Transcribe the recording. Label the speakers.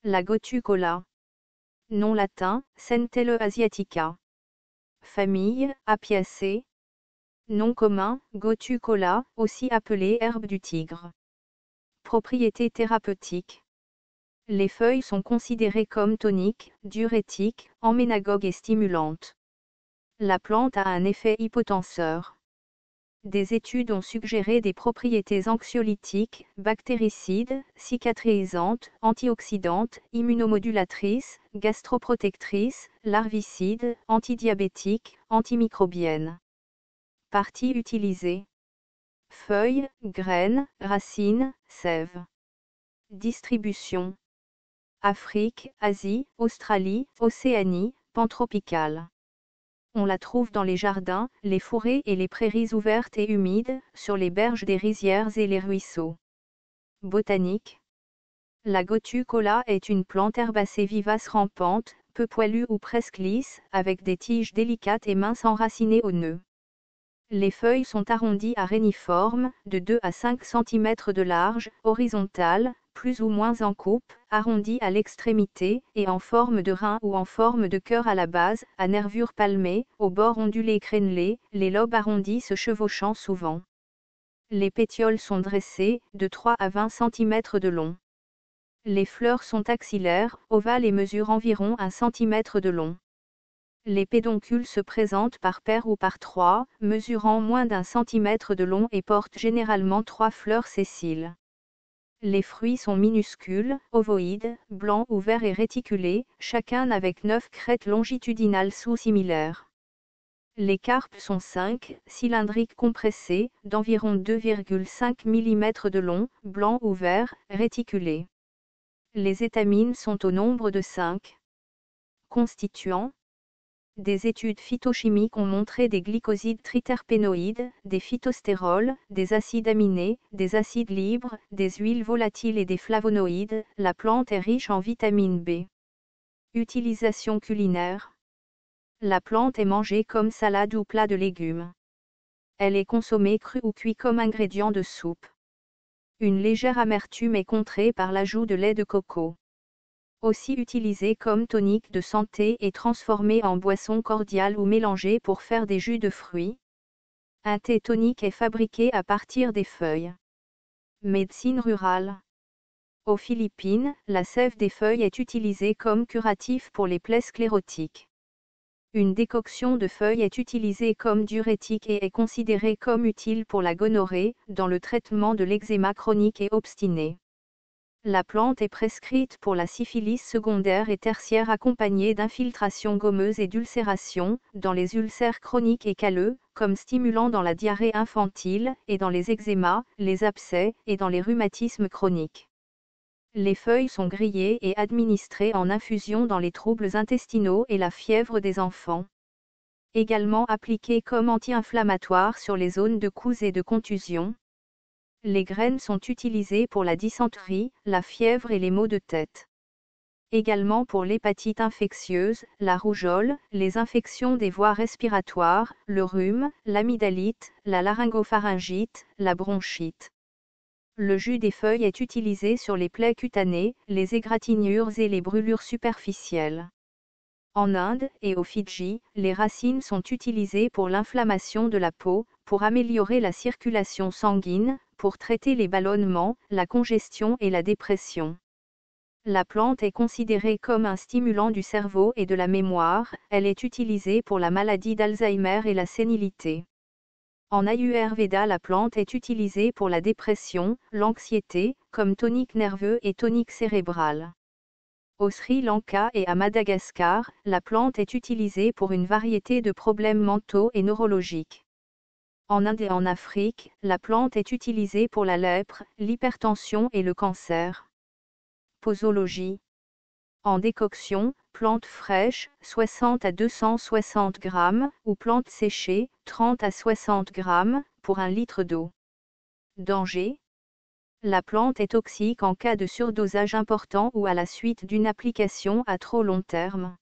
Speaker 1: La Gotucola. Nom latin, Centelle asiatica. Famille, Apiaceae. Nom commun, Gotucola, aussi appelée herbe du tigre. Propriétés thérapeutiques. Les feuilles sont considérées comme toniques, diurétiques, emménagogues et stimulantes. La plante a un effet hypotenseur. Des études ont suggéré des propriétés anxiolytiques, bactéricides, cicatrisantes, antioxydantes, immunomodulatrices, gastroprotectrices, larvicides, antidiabétiques, antimicrobiennes. Parties utilisées. Feuilles, graines, racines, sève. Distribution. Afrique, Asie, Australie, Océanie, pantropicale. On la trouve dans les jardins, les forêts et les prairies ouvertes et humides, sur les berges des rizières et les ruisseaux. Botanique. La Gotucola est une plante herbacée vivace rampante, peu poilue ou presque lisse, avec des tiges délicates et minces enracinées au nœud. Les feuilles sont arrondies à réniformes, de 2 à 5 cm de large, horizontales, plus ou moins en coupe, arrondies à l'extrémité, et en forme de rein ou en forme de cœur à la base, à nervures palmées, aux bords ondulés crénelés, les lobes arrondis se chevauchant souvent. Les pétioles sont dressés, de 3 à 20 cm de long. Les fleurs sont axillaires, ovales et mesurent environ 1 cm de long. Les pédoncules se présentent par paires ou par 3, mesurant moins d'1 cm de long et portent généralement 3 fleurs sessiles. Les fruits sont minuscules, ovoïdes, blancs ou verts et réticulés, chacun avec 9 crêtes longitudinales sous-similaires. Les carpes sont 5, cylindriques compressés, d'environ 2,5 mm de long, blancs ou verts, réticulés. Les étamines sont au nombre de 5. Constituants. Des études phytochimiques ont montré des glycosides triterpénoïdes, des phytostérols, des acides aminés, des acides libres, des huiles volatiles et des flavonoïdes. La plante est riche en vitamine B. Utilisation culinaire. La plante est mangée comme salade ou plat de légumes. Elle est consommée crue ou cuite comme ingrédient de soupe. Une légère amertume est contrée par l'ajout de lait de coco. Aussi utilisé comme tonique de santé et transformé en boisson cordiale ou mélangé pour faire des jus de fruits. Un thé tonique est fabriqué à partir des feuilles. Médecine rurale. Aux Philippines, la sève des feuilles est utilisée comme curatif pour les plaies sclérotiques. Une décoction de feuilles est utilisée comme diurétique et est considérée comme utile pour la gonorrhée, dans le traitement de l'eczéma chronique et obstiné. La plante est prescrite pour la syphilis secondaire et tertiaire accompagnée d'infiltration gommeuse et d'ulcération, dans les ulcères chroniques et calleux, comme stimulant dans la diarrhée infantile, et dans les eczémas, les abcès, et dans les rhumatismes chroniques. Les feuilles sont grillées et administrées en infusion dans les troubles intestinaux et la fièvre des enfants. Également appliquées comme anti-inflammatoire sur les zones de coups et de contusion. Les graines sont utilisées pour la dysenterie, la fièvre et les maux de tête. Également pour l'hépatite infectieuse, la rougeole, les infections des voies respiratoires, le rhume, l'amygdalite, la laryngopharyngite, la bronchite. Le jus des feuilles est utilisé sur les plaies cutanées, les égratignures et les brûlures superficielles. En Inde et aux Fidji, les racines sont utilisées pour l'inflammation de la peau, pour améliorer la circulation sanguine, pour traiter les ballonnements, la congestion et la dépression. La plante est considérée comme un stimulant du cerveau et de la mémoire, elle est utilisée pour la maladie d'Alzheimer et la sénilité. En Ayurveda, la plante est utilisée pour la dépression, l'anxiété, comme tonique nerveux et tonique cérébral. Au Sri Lanka et à Madagascar, la plante est utilisée pour une variété de problèmes mentaux et neurologiques. En Inde et en Afrique, la plante est utilisée pour la lèpre, l'hypertension et le cancer. Posologie. En décoction, plante fraîche, 60 à 260 g, ou plante séchée, 30 à 60 g, pour 1 litre d'eau. Danger. La plante est toxique en cas de surdosage important ou à la suite d'une application à trop long terme.